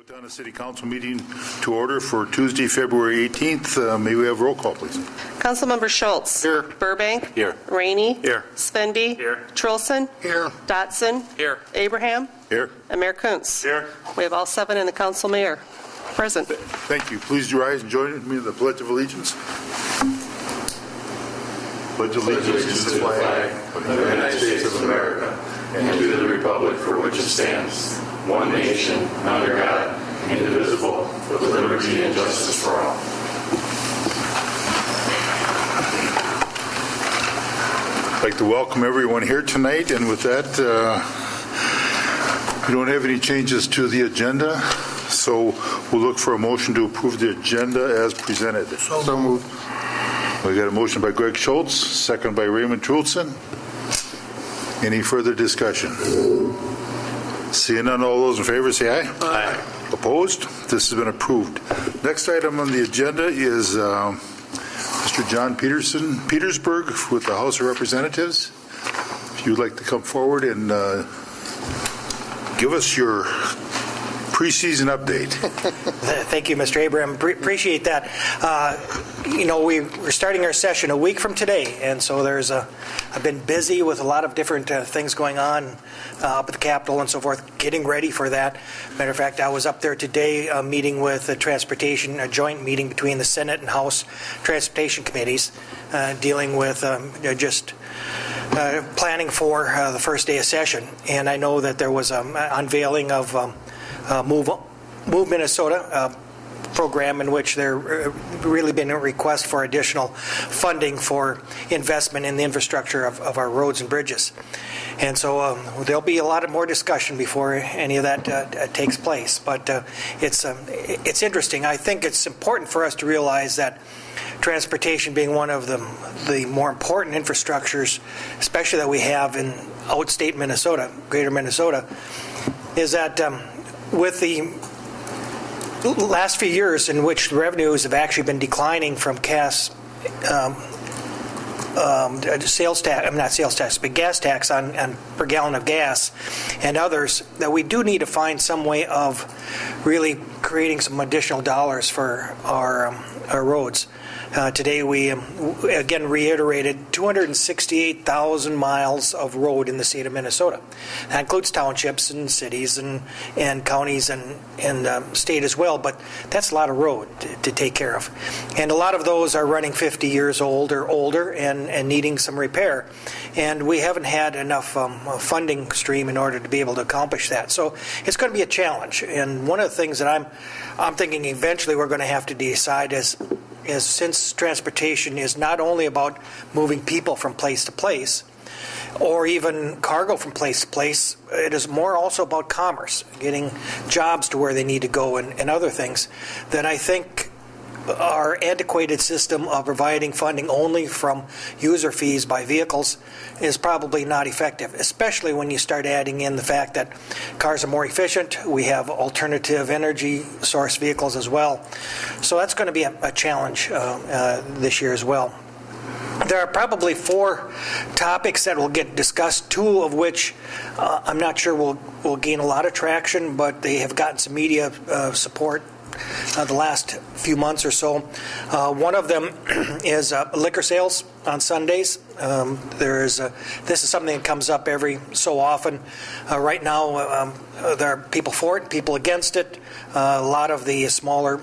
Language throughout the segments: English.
Owatonna City Council meeting to order for Tuesday, February 18th. May we have roll call, please? Councilmember Schultz. Here. Burbank. Here. Rainey. Here. Svenby. Here. Trilson. Here. Dotson. Here. Abraham. Here. And Mayor Kuntz. Here. We have all 7 in the council mayor present. Thank you. Please rise and join me in the Pledge of Allegiance. Pledge allegiance to the flag of the United States of America and to the republic for which it stands, one nation, under God, indivisible, with liberty and justice for all. I'd like to welcome everyone here tonight, and with that, we don't have any changes to the agenda, so we'll look for a motion to approve the agenda as presented. So moved. We got a motion by Greg Schultz, second by Raymond Trulson. Any further discussion? Seeing none, all those in favor say aye. Aye. Opposed? This has been approved. Next item on the agenda is Mr. John Petersburg with the House of Representatives. If you'd like to come forward and give us your preseason update. Thank you, Mr. Abraham. Appreciate that. We're starting our session a week from today, and so I've been busy with a lot of different things going on up at the Capitol and so forth, getting ready for that. Matter of fact, I was up there today meeting with the transportation, a joint meeting between the Senate and House Transportation Committees, dealing with planning for the first day of session. And I know that there was an unveiling of Move Minnesota program in which there really been a request for additional funding for investment in the infrastructure of our roads and bridges. And so there'll be a lot of more discussion before any of that takes place. But it's interesting. I think it's important for us to realize that transportation being one of the more important infrastructures, especially that we have in outstate Minnesota, greater Minnesota, is that with the last few years in which the revenues have actually been declining from gas tax on per gallon of gas and others, that we do need to find some way of really creating some additional dollars for our roads. Today we again reiterated 268,000 miles of road in the state of Minnesota. That includes townships and cities and counties and state as well, but that's a lot of road to take care of. And a lot of those are running 50 years old or older and needing some repair. And we haven't had enough funding stream in order to be able to accomplish that. So it's going to be a challenge. And one of the things that I'm thinking eventually we're going to have to decide is since transportation is not only about moving people from place to place or even cargo from place to place, it is more also about commerce, getting jobs to where they need to go and other things, that I think our antiquated system of providing funding only from user fees by vehicles is probably not effective, especially when you start adding in the fact that cars are more efficient. We have alternative energy source vehicles as well. So that's going to be a challenge this year as well. There are probably 4 topics that will get discussed, 2 of which I'm not sure will gain a lot of traction, but they have gotten some media support the last few months or so. One of them is liquor sales on Sundays. This is something that comes up every so often. Right now, there are people for it, people against it. A lot of the smaller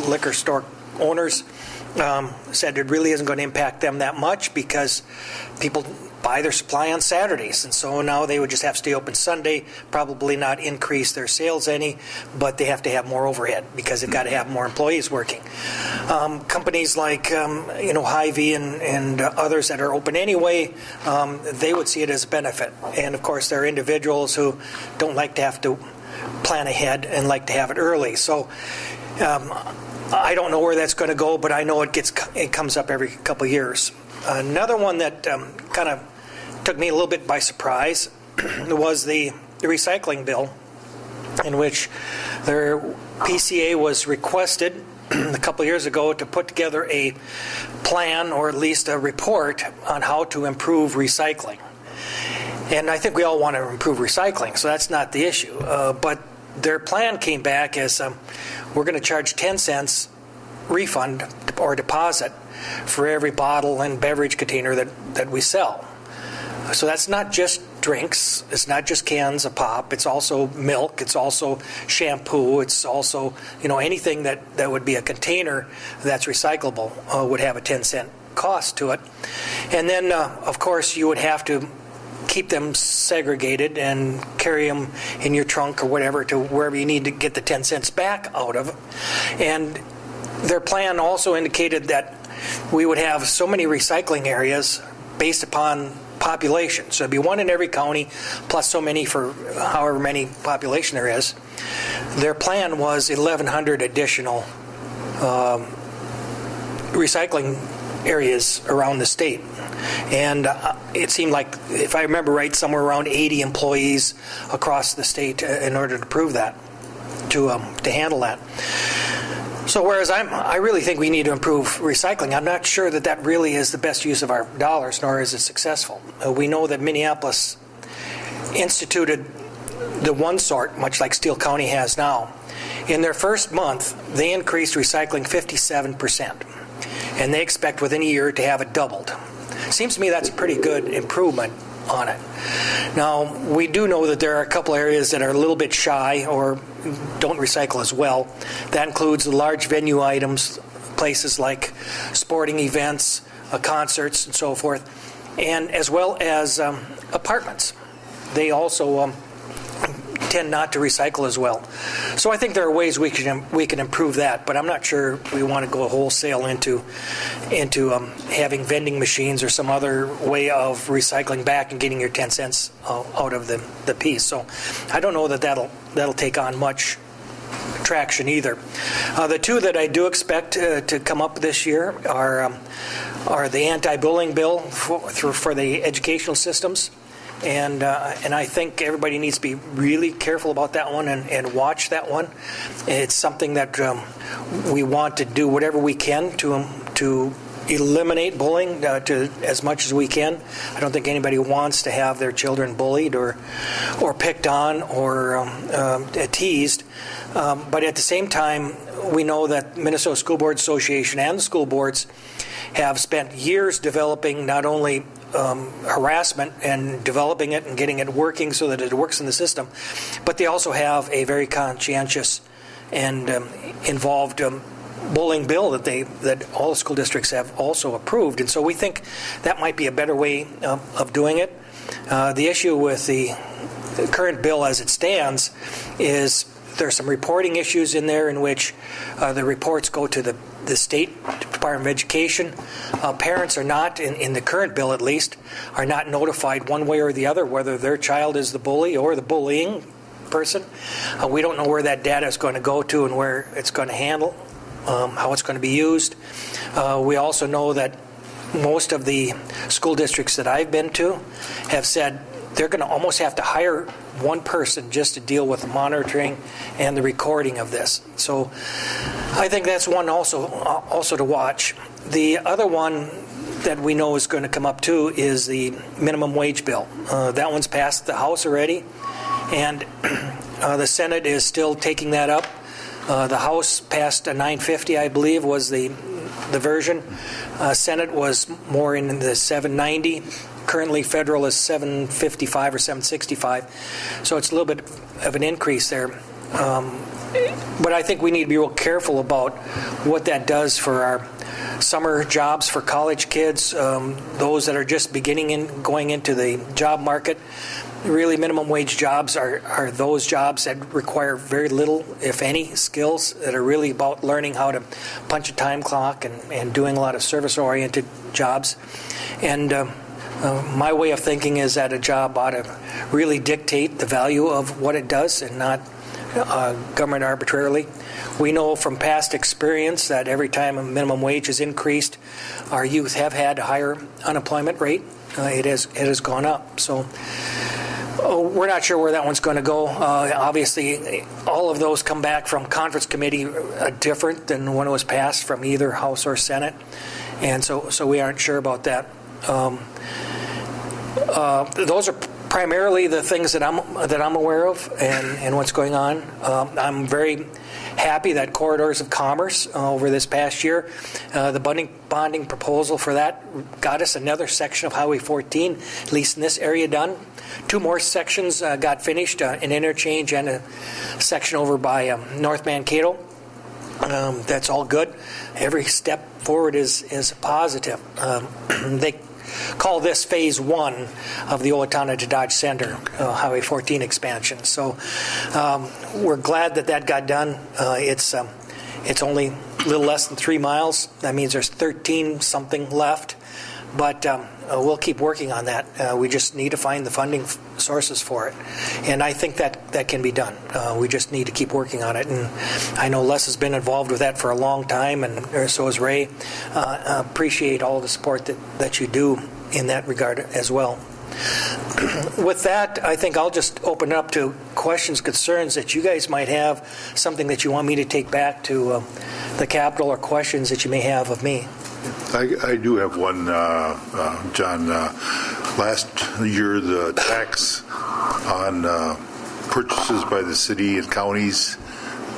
liquor store owners said it really isn't going to impact them that much because people buy their supply on Saturdays, and so now they would just have to stay open Sunday, probably not increase their sales any, but they have to have more overhead because they've got to have more employees working. Companies like Hy-Vee and others that are open anyway, they would see it as a benefit. And of course there are individuals who don't like to have to plan ahead and like to have it early. So I don't know where that's going to go, but I know it comes up every couple of years. Another one that kind of took me a little bit by surprise was the recycling bill, in which their PCA was requested a couple of years ago to put together a plan or at least a report on how to improve recycling. And I think we all want to improve recycling, so that's not the issue. But their plan came back as we're going to charge 10 cents refund or deposit for every bottle and beverage container that we sell. So that's not just drinks, it's not just cans of pop, it's also milk, it's also shampoo, it's also, anything that would be a container that's recyclable would have a 10-cent cost to it. And then, of course, you would have to keep them segregated and carry them in your trunk or whatever to wherever you need to get the 10 cents back out of. And their plan also indicated that we would have so many recycling areas based upon population. So it'd be one in every county plus so many for however many population there is. Their plan was 1,100 additional recycling areas around the state. And it seemed like, if I remember right, somewhere around 80 employees across the state in order to prove that, to handle that. So whereas I really think we need to improve recycling, I'm not sure that really is the best use of our dollars, nor is it successful. We know that Minneapolis instituted the one sort, much like Steele County has now. In their first month, they increased recycling 57%, and they expect within a year to have it doubled. Seems to me that's a pretty good improvement on it. Now, we do know that there are a couple areas that are a little bit shy or don't recycle as well. That includes the large venue items, places like sporting events, concerts, and so forth, and as well as apartments. They also tend not to recycle as well. So I think there are ways we can improve that, but I'm not sure we want to go wholesale into having vending machines or some other way of recycling back and getting your 10 cents out of the piece. So I don't know that that'll take on much traction either. The two that I do expect to come up this year are the anti-bullying bill for the educational systems. And I think everybody needs to be really careful about that one and watch that one. It's something that we want to do whatever we can to eliminate bullying to as much as we can. I don't think anybody wants to have their children bullied or picked on or teased. But at the same time, we know that Minnesota School Board Association and the school boards have spent years developing not only harassment and developing it and getting it working so that it works in the system, but they also have a very conscientious and involved bullying bill that all the school districts have also approved. And so we think that might be a better way of doing it. The issue with the current bill as it stands is there's some reporting issues in there in which the reports go to the State Department of Education. Parents are not, in the current bill at least, are not notified one way or the other whether their child is the bully or the bullying person. We don't know where that data is going to go to and where it's going to handle, how it's going to be used. We also know that most of the school districts that I've been to have said they're going to almost have to hire one person just to deal with the monitoring and the recording of this. So I think that's one also to watch. The other one that we know is going to come up too is the minimum wage bill. That one's passed the House already, and the Senate is still taking that up. The House passed a $9.50, I believe, was the version. Senate was more in the $7.90. Currently, federal is $7.55 or $7.65, so it's a little bit of an increase there. But I think we need to be real careful about what that does for our summer jobs for college kids, those that are just going into the job market. Really, minimum wage jobs are those jobs that require very little, if any, skills, that are really about learning how to punch a time clock and doing a lot of service-oriented jobs. And my way of thinking is that a job ought to really dictate the value of what it does and not government arbitrarily. We know from past experience that every time a minimum wage is increased, our youth have had a higher unemployment rate. It has gone up. So we're not sure where that one's going to go. Obviously, all of those come back from conference committee different than when it was passed from either House or Senate, and so we aren't sure about that. Those are primarily the things that I'm aware of and what's going on. I'm very happy that Corridors of Commerce over this past year, the bonding proposal for that got us another section of Highway 14, at least in this area, done. 2 more sections got finished, an interchange and a section over by North Mankato. That's all good. Every step forward is positive. They call this phase 1 of the Owatonna to Dodge Center Highway 14 expansion. So we're glad that got done. It's only a little less than 3 miles. That means there's 13 something left, but we'll keep working on that. We just need to find the funding sources for it, and I think that can be done. We just need to keep working on it, and I know Les has been involved with that for a long time, and so has Ray. Appreciate all the support that you do in that regard as well. With that, I think I'll just open it up to questions, concerns that you guys might have, something that you want me to take back to the Capitol, or questions that you may have of me. I do have one, John. Last year, the tax on purchases by the city and counties,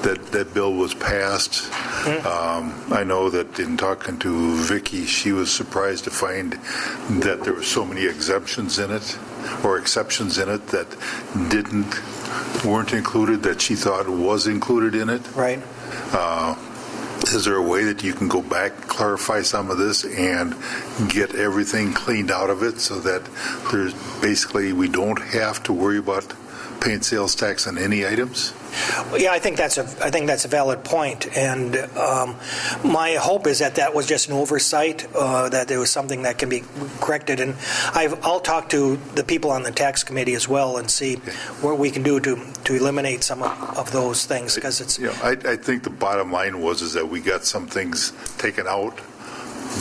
that bill was passed. I know that in talking to Vicki, she was surprised to find that there were so many exemptions in it, or exceptions in it, that weren't included, that she thought was included in it. Right. Is there a way that you can go back, clarify some of this, and get everything cleaned out of it, so that we don't have to worry about paying sales tax on any items? Yeah, I think that's a valid point, and my hope is that was just an oversight, that there was something that can be corrected, and I'll talk to the people on the tax committee as well and see what we can do to eliminate some of those things, because it's. I think the bottom line is that we got some things taken out,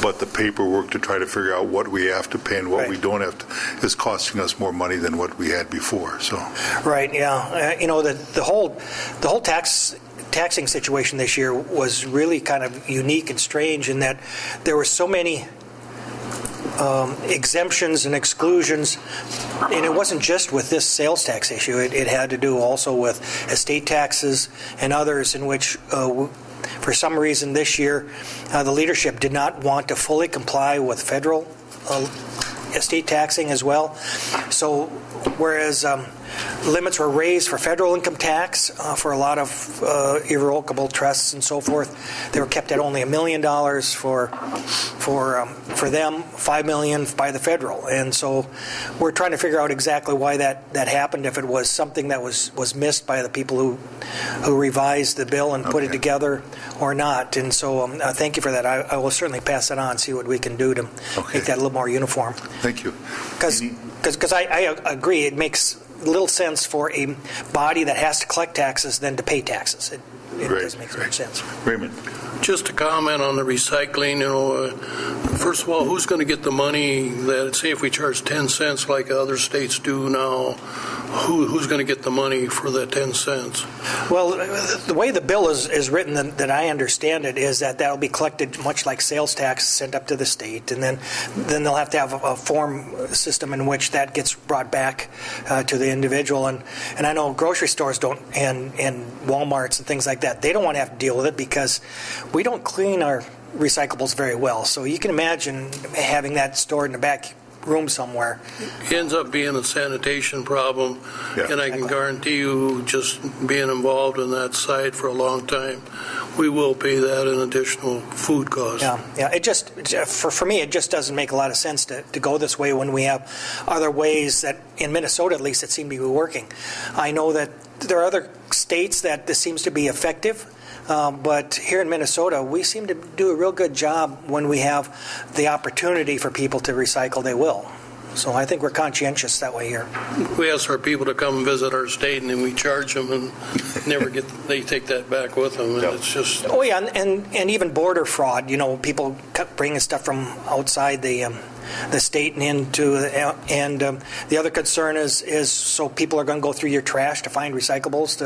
but the paperwork to try to figure out what we have to pay and what we don't have to is costing us more money than what we had before. So. Right. Yeah. The whole taxing situation this year was really kind of unique and strange in that there were so many exemptions and exclusions, and it wasn't just with this sales tax issue. It had to do also with estate taxes and others, in which for some reason this year the leadership did not want to fully comply with federal estate taxing as well. So whereas limits were raised for federal income tax for a lot of irrevocable trusts and so forth, they were kept at only $1 million for them, $5 million by the federal. And so we're trying to figure out exactly why that happened, if it was something that was missed by the people who revised the bill and put it together or not. And so thank you for that. I will certainly pass it on, see what we can do to make that a little more uniform. Thank you. Because I agree, it makes little sense for a body that has to collect taxes than to pay taxes. It doesn't make much sense. Raymond. Just to comment on the recycling, first of all, who's going to get the money that, say if we charge 10 cents like other states do now, who's going to get the money for that 10 cents? Well, the way the bill is written, that I understand it, is that will be collected much like sales tax, sent up to the state, and then they'll have to have a form system in which that gets brought back to the individual. And I know grocery stores don't, and Walmarts and things like that, they don't want to have to deal with it because we don't clean our recyclables very well. So you can imagine having that stored in the back room somewhere. It ends up being a sanitation problem, and I can guarantee you, just being involved in that site for a long time, we will pay that in additional food costs. Yeah. It just, for me, it just doesn't make a lot of sense to go this way when we have other ways that, in Minnesota at least, that seem to be working. I know that there are other states that this seems to be effective. But here in Minnesota, we seem to do a real good job when we have the opportunity for people to recycle, they will. So I think we're conscientious that way here. We ask our people to come visit our state, and then we charge them, and they take that back with them, and it's just. Oh yeah, and even border fraud. People bringing stuff from outside the state and into, and the other concern is so people are going to go through your trash to find recyclables.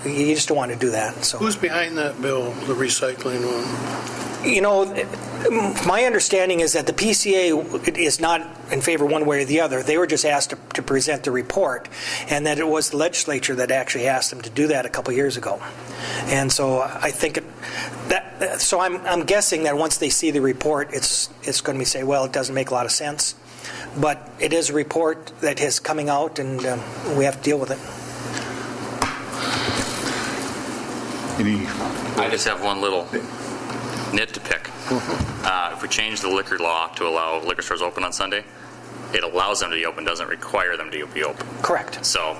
You just don't want to do that. So who's behind that bill, the recycling one? My understanding is that the PCA is not in favor one way or the other. They were just asked to present the report, and that it was the legislature that actually asked them to do that a couple years ago. And so I think I'm guessing that once they see the report, it's going to be say, well, it doesn't make a lot of sense. But it is a report that is coming out, and we have to deal with it. I just have one little nit to pick. If we change the liquor law to allow liquor stores open on Sunday, it allows them to be open, doesn't require them to be open. Correct. So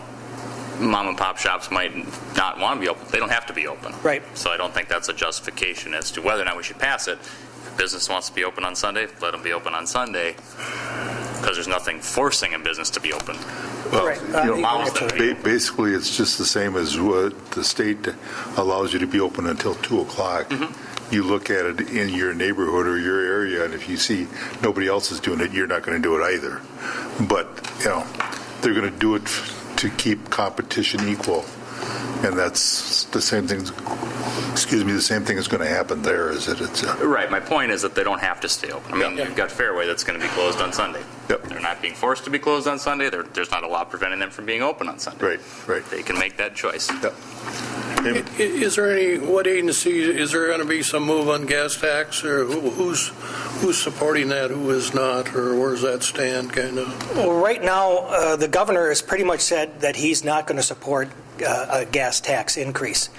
mom and pop shops might not want to be open. They don't have to be open. Right. So I don't think that's a justification as to whether or not we should pass it. If a business wants to be open on Sunday, let them be open on Sunday, because there's nothing forcing a business to be open. Well, Right. you know, allows them to be open. basically, it's just the same as what the state allows you to be open until 2 o'clock. You look at it in your neighborhood or your area, and if you see nobody else is doing it, you're not going to do it either. But, you know, they're going to do it to keep competition equal. And that's the same thing, the same thing is going to happen there, is that it's... Right. My point is that they don't have to stay open. I mean, Yeah. you've got Fairway that's going to be closed on Sunday. Yep. They're not being forced to be closed on Sunday. There's not a law preventing them from being open on Sunday. Right. They can make that choice. Yep. Is there what agency, is there going to be some move on gas tax, or who's supporting that, who is not, or where does that stand, kind of? Well, right now, the governor has pretty much said that he's not going to support a gas tax increase.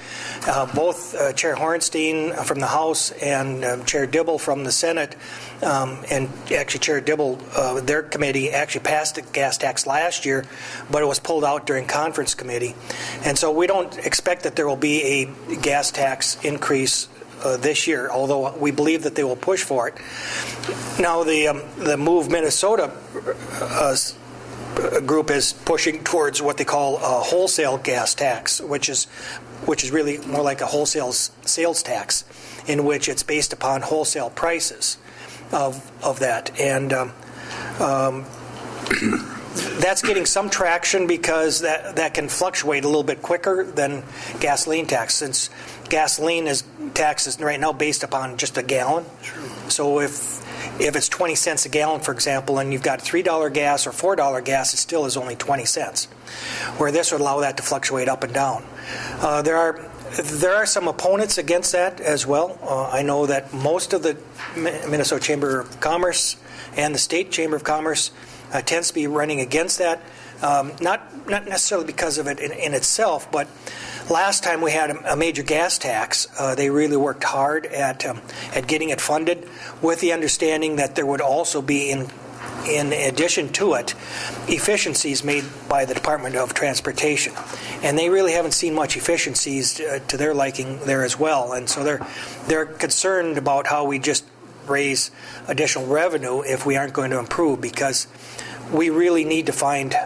Both Chair Hornstein from the House and Chair Dibble from the Senate, and actually Chair Dibble, their committee actually passed a gas tax last year, but it was pulled out during conference committee. And so we don't expect that there will be a gas tax increase this year, although we believe that they will push for it. Now, the Move Minnesota group is pushing towards what they call a wholesale gas tax, which is really more like a wholesale sales tax, in which it's based upon wholesale prices of that. And that's getting some traction because that can fluctuate a little bit quicker than gasoline tax, since gasoline tax is right now based upon just a gallon. True. So if it's 20 cents a gallon, for example, and you've got $3 gas or $4 gas, it still is only 20 cents, where this would allow that to fluctuate up and down. There are some opponents against that as well. I know that most of the Minnesota Chamber of Commerce and the State Chamber of Commerce tends to be running against that, not necessarily because of it in itself, but last time we had a major gas tax, they really worked hard at getting it funded, with the understanding that there would also be, in addition to it, efficiencies made by the Department of Transportation. And they really haven't seen much efficiencies to their liking there as well. And so they're concerned about how we just raise additional revenue if we aren't going to improve, because we really need to find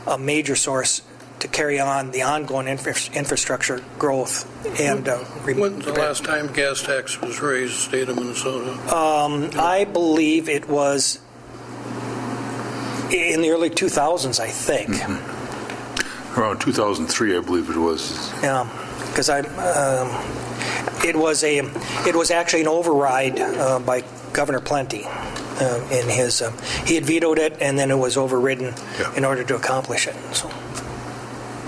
a major source to carry on the ongoing infrastructure growth. And When's the last time gas tax was raised in the state of Minnesota? I believe it was in the early 2000s, I think. Mm-hmm. Around 2003, I believe it was. Yeah, because it was actually an override by Governor Plenty. In his, he had vetoed it, and then it was overridden in order to accomplish it. So.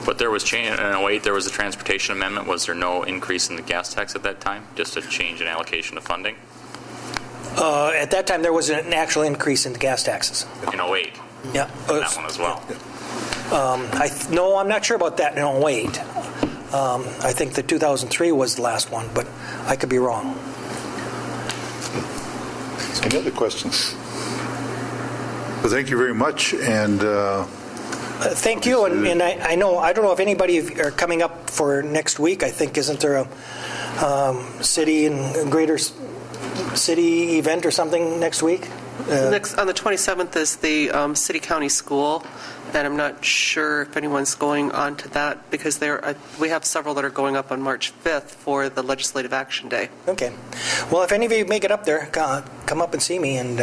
But there was change in 08. There was a transportation amendment. Was there no increase in the gas tax at that time? Just a change in allocation of funding? At that time, there was an actual increase in the gas taxes. In 08? Yeah. That one as well? No, I'm not sure about that in 08. I think the 2003 was the last one, but I could be wrong. Any other questions? Well, thank you very much, and thank you, and I don't know if anybody are coming up for next week. I think, isn't there a city and greater city event or something next week? Next on the 27th is the city county school and I'm not sure if anyone's going on to that, because we have several that are going up on March 5th for the Legislative Action Day. Okay. Well, if any of you make it up there, come up and see me and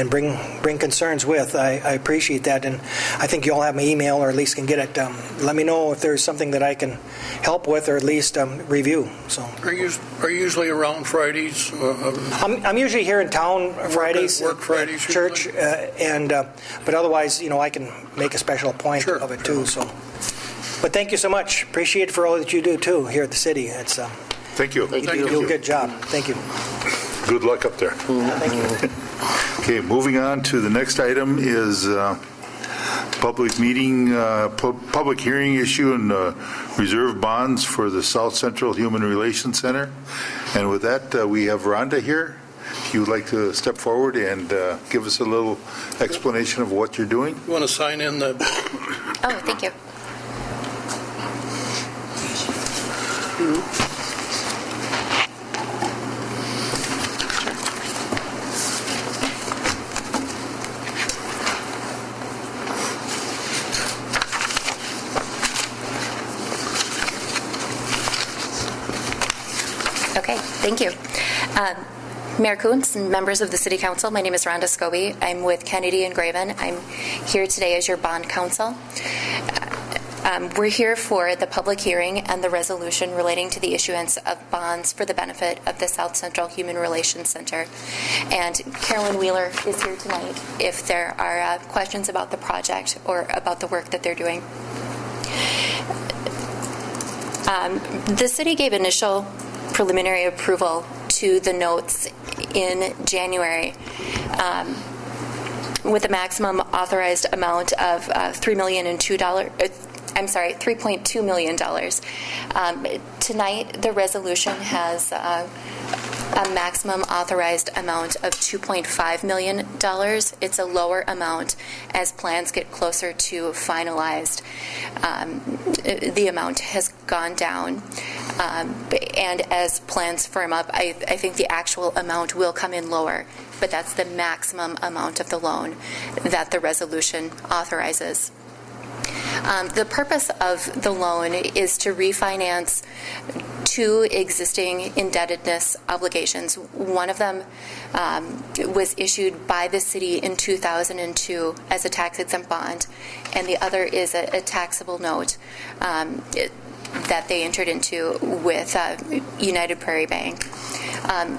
bring concerns with. I appreciate that, and I think you all have my email, or at least can get it. Let me know if there's something that I can help with, or at least review. So. Are you usually around Fridays? I'm usually here in town Fridays. Work Fridays. Church, but otherwise, I can make a special point of it too. So, but thank you so much. Appreciate it for all that you do too here at the city. It's Thank you. you do a good job. Thank you. Good luck up there. Thank you. Okay, moving on to the next item is public hearing issue and reserve bonds for the South Central Human Relations Center. And with that, we have Rhonda here. If you would like to step forward and give us a little explanation of what you're doing. You want to sign in the... Oh, thank you. Okay, thank you. Mayor Kuntz and members of the City Council, my name is Rhonda Scobie. I'm with Kennedy and Graven. I'm here today as your bond counsel. We're here for the public hearing and the resolution relating to the issuance of bonds for the benefit of the South Central Human Relations Center. And Carolyn Wheeler is here tonight if there are questions about the project or about the work that they're doing. The city gave initial preliminary approval to the notes in January with a maximum authorized amount of $3.2 million. Tonight, the resolution has a maximum authorized amount of $2.5 million. It's a lower amount as plans get closer to finalized. The amount has gone down, and as plans firm up, I think the actual amount will come in lower, but that's the maximum amount of the loan that the resolution authorizes. The purpose of the loan is to refinance two existing indebtedness obligations. One of them was issued by the city in 2002 as a tax-exempt bond, and the other is a taxable note that they entered into with United Prairie Bank.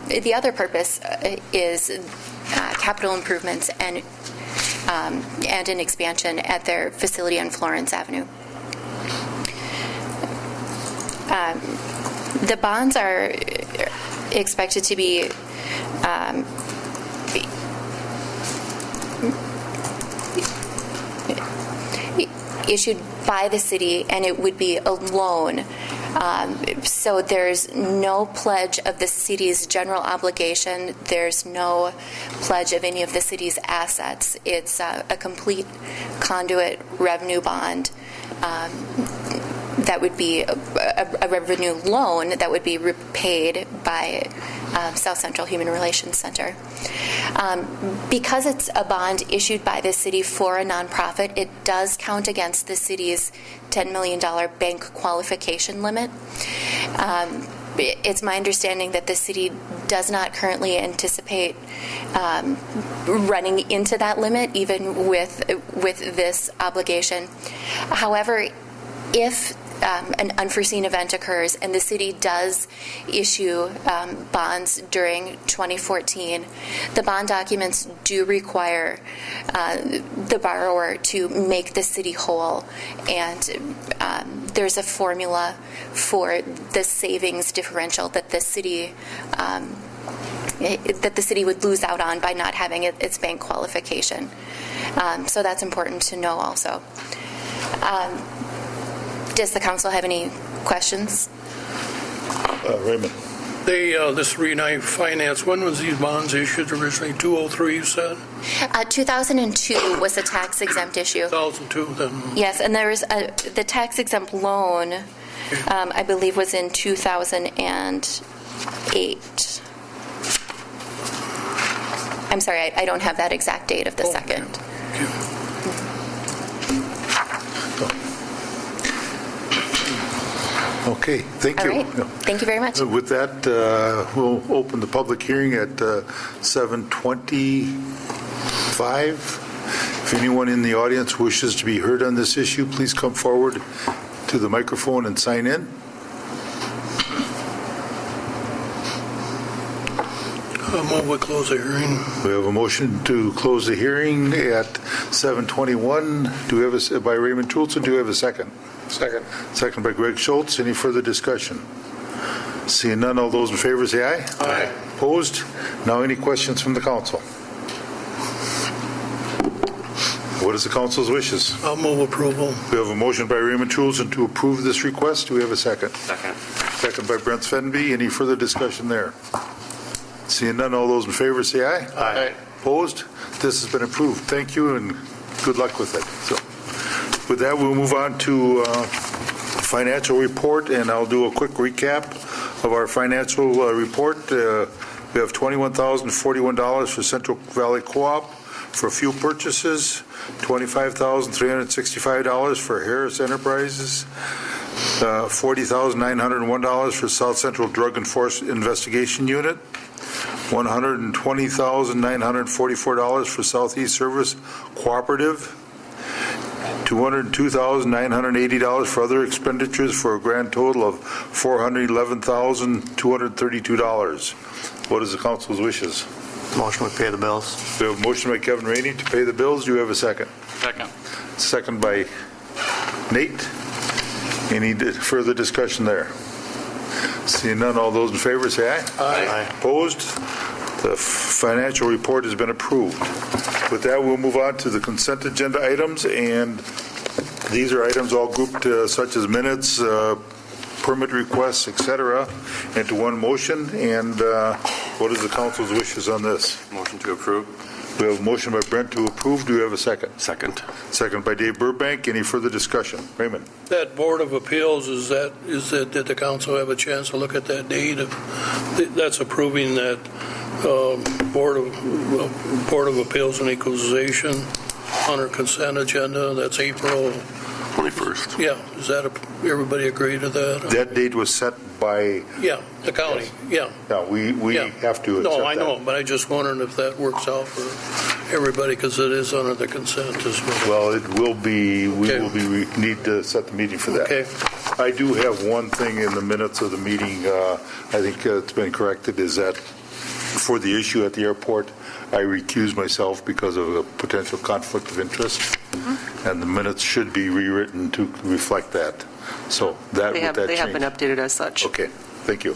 The other purpose is capital improvements and an expansion at their facility on Florence Avenue. The bonds are expected to be issued by the city, and it would be a loan. So there's no pledge of the city's general obligation. There's no pledge of any of the city's assets. It's a complete conduit revenue bond that would be a revenue loan that would be repaid by South Central Human Relations Center. Because it's a bond issued by the city for a nonprofit, it does count against the city's $10 million bank qualification limit. It's my understanding that the city does not currently anticipate running into that limit, even with this obligation. However, if an unforeseen event occurs and the city does issue bonds during 2014, the bond documents do require the borrower to make the city whole, and there's a formula for the savings differential that the city would lose out on by not having its bank qualification. So that's important to know also. Does the council have any questions? Raymond. This refinance, when was these bonds issued originally? 203, you said? 2002 was a tax-exempt issue. 2002, then? Yes, and there was the tax-exempt loan, I believe, was in 2008. I'm sorry, I don't have that exact date of the second. Okay. Okay, thank All you. right. Thank you very much. With that, we'll open the public hearing at 7:25. If anyone in the audience wishes to be heard on this issue, please come forward to the microphone and sign in. Move we close the hearing. We have a motion to close the hearing at 7:21. Do we have by Raymond Trulson? Do we have a second? Second. Second by Greg Schultz. Any further discussion? Seeing none, all those in favor say aye. Aye. Opposed? Now any questions from the council? What is the council's wishes? I'll move approval. We have a motion by Raymond Trulson to approve this request. Do we have a second? Second. Second by Brent Svenby. Any further discussion there? Seeing none, all those in favor say aye. Aye. Opposed? This has been approved. Thank you and good luck with it. So, with that, we'll move on to financial report, and I'll do a quick recap of our financial report. We have $21,041 for Central Valley Co-op for fuel purchases, $25,365 for Harris Enterprises, $40,901 for South Central Drug Enforcement Investigation Unit, $120,944 for Southeast Service Cooperative, $202,980 for other expenditures for a grand total of $411,232. What is the council's wishes? Motion to pay the bills. We have a motion by Kevin Rainey to pay the bills. Do you have a second? Second. Second by Nate. Any further discussion there? Seeing none, all those in favor say aye. Aye. Opposed? The financial report has been approved. With that, we'll move on to the consent agenda items, and these are items all grouped such as minutes, permit requests, etc., into one motion. And what is the council's wishes on this? Motion to approve. We have a motion by Brent to approve. Do we have a second? Second. Second by Dave Burbank. Any further discussion? Raymond? That Board of Appeals, did the council have a chance to look at that date? That's approving that Board of Appeals and Equalization on our consent agenda. That's April 21st. Yeah, is that, everybody agree to that? That date was set by, Yeah, the county, yeah. no, we Yeah. have to accept No, I know, that. but I just wondering if that works out for everybody, because it is under the consent as well. Well, it will be, Okay. we need to set the meeting for that. Okay, I do have one thing in the minutes of the meeting, I think it's been corrected, is that for the issue at the airport, I recused myself because of a potential conflict of interest, and the minutes should be rewritten to reflect that. So that, They with have, that they have been change. updated as such. Okay, thank you.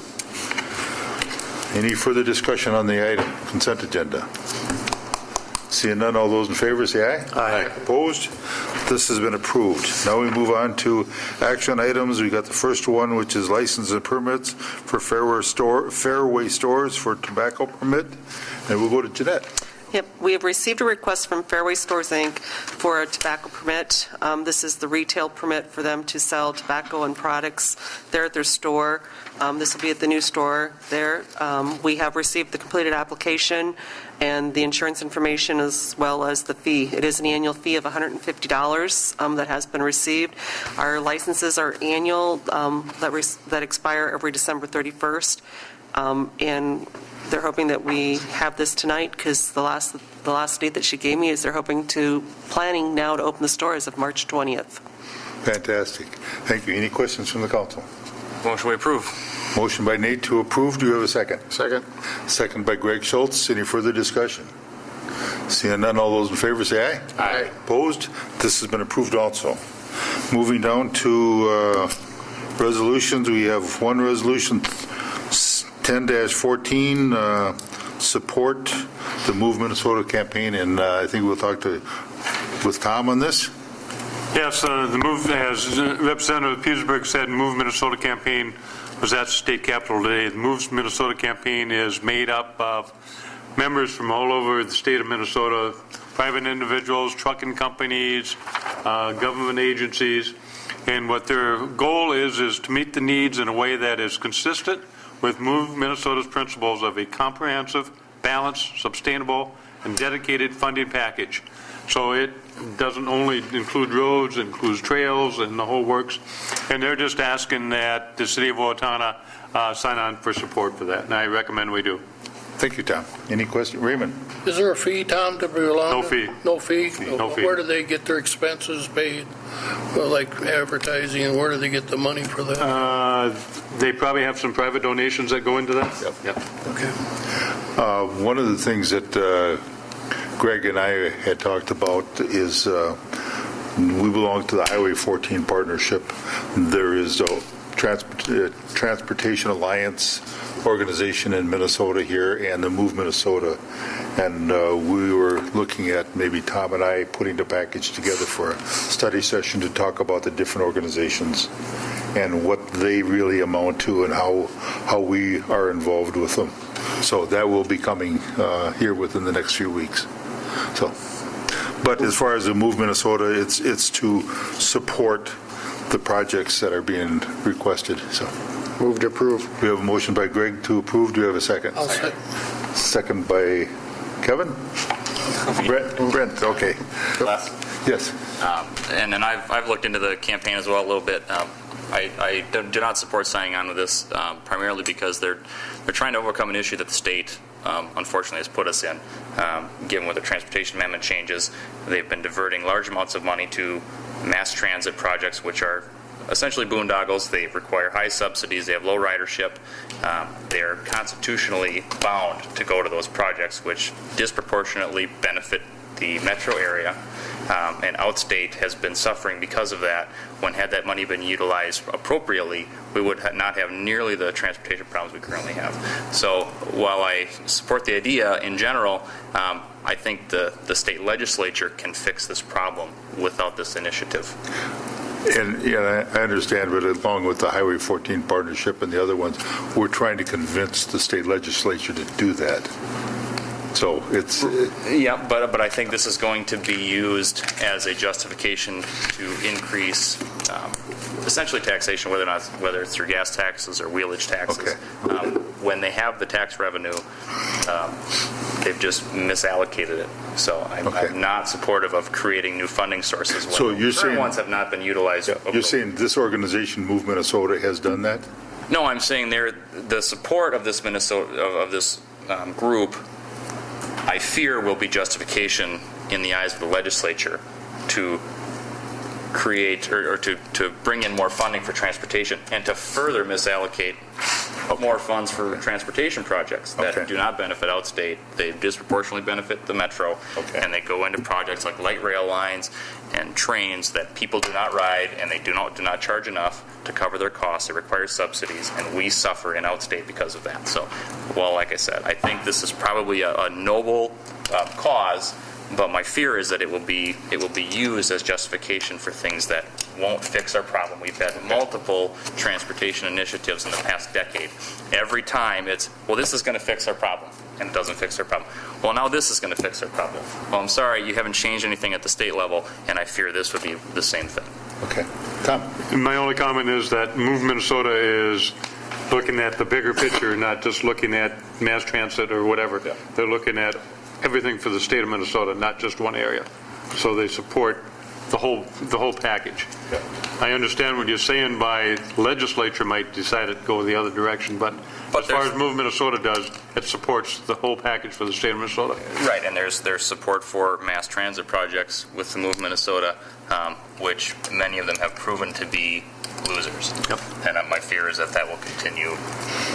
Any further discussion on the item, consent agenda? Seeing none, all those in favor say aye. Aye. Opposed? This has been approved. Now we move on to action items. We got the first one, which is license and permits for Fairway Stores for tobacco permit. And we'll go to Jeanette. Yep, we have received a request from Fairway Stores, Inc. for a tobacco permit. This is the retail permit for them to sell tobacco and products there at their store. This will be at the new store there. We have received the completed application and the insurance information as well as the fee. It is an annual fee of $150 that has been received. Our licenses are annual that expire every December 31st. And they're hoping that we have this tonight because the last date that she gave me is they're planning now to open the store as of March 20th. Fantastic. Thank you. Any questions from the council? Motion we approve. Motion by Nate to approve. Do you have a second? Second. Second by Greg Schultz. Any further discussion? Seeing none, all those in favor say aye. Aye. Opposed? This has been approved also. Moving down to resolutions, we have one resolution, 10-14, support the Move Minnesota campaign, and I think we'll talk with Tom on this. Yes, the move, as Representative Petersburg said, Move Minnesota campaign was at the state capitol today. The Move Minnesota campaign is made up of members from all over the state of Minnesota, private individuals, trucking companies, government agencies, and what their goal is to meet the needs in a way that is consistent with Move Minnesota's principles of a comprehensive, balanced, sustainable, and dedicated funding package. So it doesn't only include roads, it includes trails and the whole works. And they're just asking that the city of Owatonna sign on for support for that, and I recommend we do. Thank you, Tom. Any question? Raymond? Is there a fee, Tom, to belong? No fee. No fee? No fee. Where do they get their expenses paid? Well, like advertising, and where do they get the money for that? They probably have some private donations that go into that. Yep. Okay. One of the things that Greg and I had talked about is we belong to the Highway 14 partnership. There is a Transportation Alliance organization in Minnesota here and the Move Minnesota. And we were looking at maybe Tom and I putting the package together for a study session to talk about the different organizations and what they really amount to and how we are involved with them. So that will be coming here within the next few weeks. So, but as far as the Move Minnesota, it's to support the projects that are being requested. So, Move to approve. we have a motion by Greg to approve. Do you have a second? I'll second. Second by Kevin? Brent, okay. Yes. And then I've looked into the campaign as well a little bit. I do not support signing on with this primarily because they're trying to overcome an issue that the state unfortunately has put us in. Given with the transportation amendment changes, they've been diverting large amounts of money to mass transit projects, which are essentially boondoggles. They require high subsidies. They have low ridership. They're constitutionally bound to go to those projects, which disproportionately benefit the metro area. And outstate has been suffering because of that. When had that money been utilized appropriately, we would not have nearly the transportation problems we currently have. So while I support the idea in general, I think the state legislature can fix this problem without this initiative. And yeah, I understand, but along with the Highway 14 partnership and the other ones, we're trying to convince the state legislature to do that. So it's... Yeah, but I think this is going to be used as a justification to increase essentially taxation, whether it's through gas taxes or wheelage taxes. Okay. When they have the tax revenue, they've just misallocated it. So I'm not supportive of creating new funding sources when So you're the current saying, ones have not been utilized. you're saying this organization, Move Minnesota, has done that? No, I'm saying the support of this group, I fear, will be justification in the eyes of the legislature to create or to bring in more funding for transportation and to further misallocate more funds for transportation projects that do not benefit outstate. They disproportionately benefit the metro, and they go into projects like light rail lines and trains that people do not ride, and they do not charge enough to cover their costs. It requires subsidies, and we suffer in outstate because of that. So, well, like I said, I think this is probably a noble cause, but my fear is that it will be used as justification for things that won't fix our problem. We've had multiple transportation initiatives in the past decade. Every time it's, well, this is going to fix our problem, and it doesn't fix our problem. Well, now this is going to fix our problem. Well, I'm sorry, you haven't changed anything at the state level, and I fear this would be the same thing. Okay. Tom? And my only comment is that Move Minnesota is looking at the bigger picture, not just looking at mass transit or whatever. Yeah. They're looking at everything for the state of Minnesota, not just one area. So they support the whole package. Yeah. I understand what you're saying by legislature might decide to go the other direction, but as far as Move Minnesota does, it supports the whole package for the state of Minnesota. Right, and there's support for mass transit projects with the Move Minnesota, which many of them have proven to be losers. Yep. And my fear is that will continue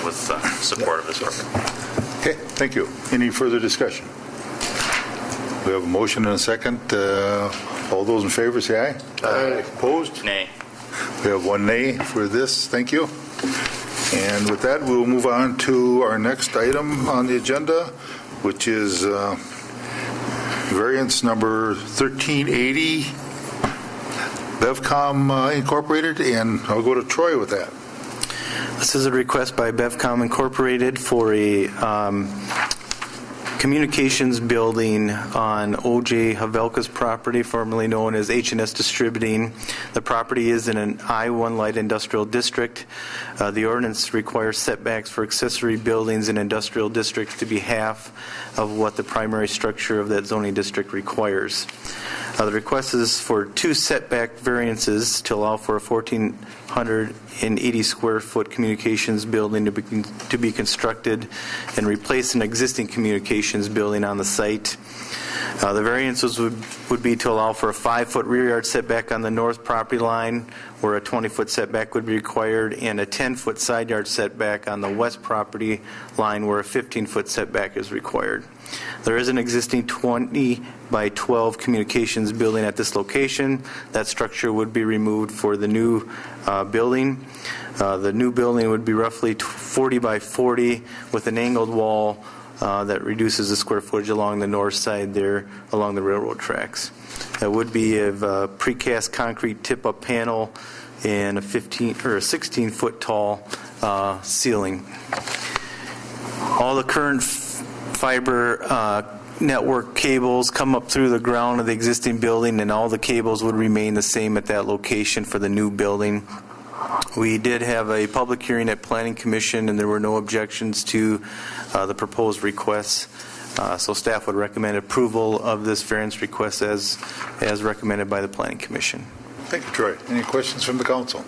with support of this program. Okay, thank you. Any further discussion? We have a motion and a second. All those in favor say aye. Aye. Opposed? Nay. We have one nay for this. Thank you. And with that, we'll move on to our next item on the agenda, which is variance number 1380, Bevcom Incorporated, and I'll go to Troy with that. This is a request by Bevcom Incorporated for a communications building on O.J. Havelka's property, formerly known as H&S Distributing. The property is in an I-1 light industrial district. The ordinance requires setbacks for accessory buildings in industrial districts to be half of what the primary structure of that zoning district requires. The request is for 2 setback variances to allow for a 1,480 square foot communications building to be constructed and replace an existing communications building on the site. The variances would be to allow for a 5-foot rear yard setback on the north property line, where a 20-foot setback would be required, and a 10-foot side yard setback on the west property line, where a 15-foot setback is required. There is an existing 20 by 12 communications building at this location. That structure would be removed for the new building. The new building would be roughly 40 by 40 with an angled wall that reduces the square footage along the north side there, along the railroad tracks. That would be a precast concrete tip-up panel and a 16-foot tall ceiling. All the current fiber network cables come up through the ground of the existing building, and all the cables would remain the same at that location for the new building. We did have a public hearing at Planning Commission, and there were no objections to the proposed requests. So staff would recommend approval of this variance request as recommended by the Planning Commission. Thank you, Troy. Any questions from the council?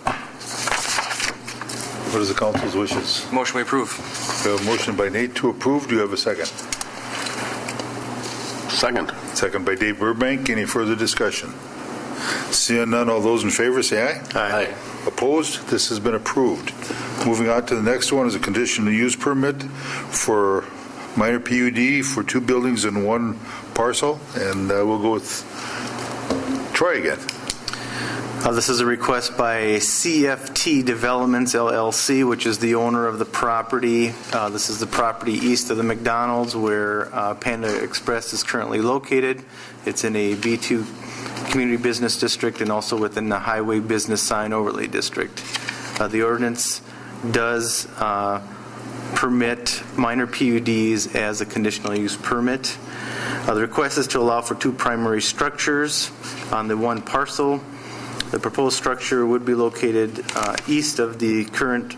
What is the council's wishes? Motion we approve. We have a motion by Nate to approve. Do you have a second? Second. Second by Dave Burbank. Any further discussion? Seeing none, all those in favor say aye. Aye. Opposed? This has been approved. Moving on to the next one is a conditional use permit for minor PUD for 2 buildings in 1 parcel, and we'll go with Troy again. This is a request by CFT Developments, LLC, which is the owner of the property. This is the property east of the McDonald's where Panda Express is currently located. It's in a B2 community business district and also within the highway business sign overlay district. The ordinance does permit minor PUDs as a conditional use permit. The request is to allow for 2 primary structures on the 1 parcel. The proposed structure would be located east of the current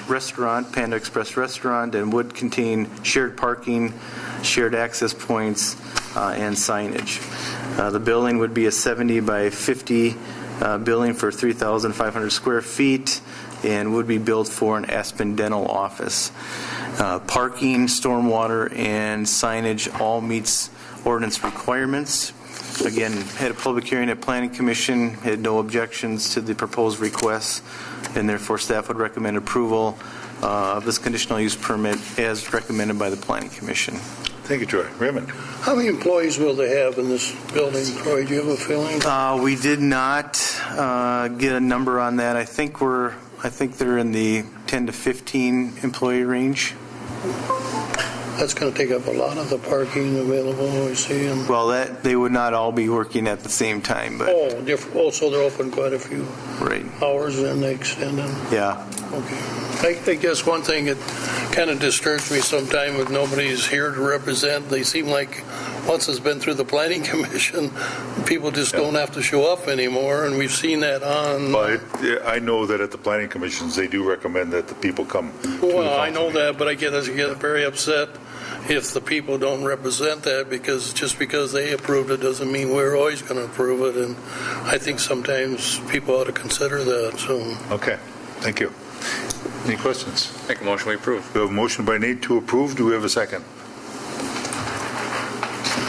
restaurant, Panda Express restaurant, and would contain shared parking, shared access points, and signage. The building would be a 70 by 50 building for 3,500 square feet and would be built for an Aspen dental office. Parking, stormwater, and signage all meets ordinance requirements. Again, had a public hearing at Planning Commission, had no objections to the proposed requests, and therefore staff would recommend approval of this conditional use permit as recommended by the Planning Commission. Thank you, Troy. Raymond? How many employees will they have in this building, Troy? Do you have a feeling? We did not get a number on that. I think they're in the 10 to 15 employee range. That's going to take up a lot of the parking available, I see. And Well, they would not all be working at the same time, but so they're open quite a few right. hours and they extend them. Yeah. Okay. I guess one thing that kind of disturbs me sometimes if nobody's here to represent, they seem like once it's been through the Planning Commission, people just don't have to show up anymore, and we've seen that on... But I know that at the Planning Commissions, they do recommend that the people come. Well, I know that, but I get very upset if the people don't represent that, because just because they approved it doesn't mean we're always going to approve it, and I think sometimes people ought to consider that. So. Okay, thank you. Any questions? Make a motion we approve. We have a motion by Nate to approve. Do we have a second?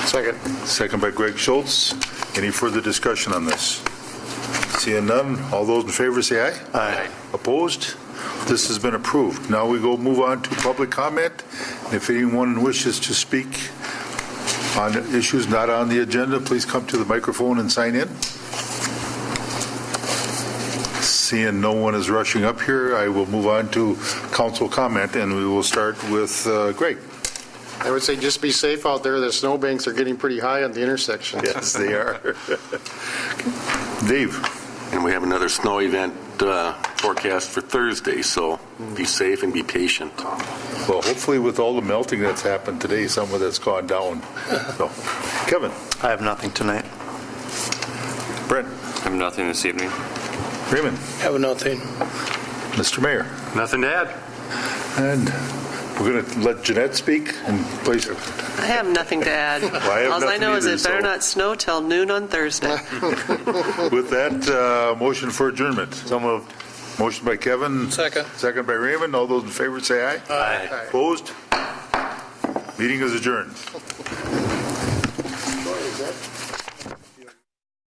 Second. Second by Greg Schultz. Any further discussion on this? Seeing none, all those in favor say aye. Aye. Opposed? This has been approved. Now we move on to public comment. And if anyone wishes to speak on issues not on the agenda, please come to the microphone and sign in. Seeing no one is rushing up here, I will move on to council comment, and we will start with Greg. I would say just be safe out there. The snowbanks are getting pretty high at the intersections. Yes, they are. Dave. And we have another snow event forecast for Thursday, so be safe and be patient. Well, hopefully with all the melting that's happened today, some of that's gone down. So, Kevin. I have nothing tonight. Brent. I have nothing this evening. Raymond. Have nothing. Mr. Mayor. Nothing to add. And We're going to let Jeanette speak and place. I have nothing to add. I have All I nothing know is either, it better so- not snow till noon on Thursday. With that, motion for adjournment. So moved. Motion by Kevin. Second by Raymond. All those in favor say aye. Aye. Opposed? Meeting is adjourned.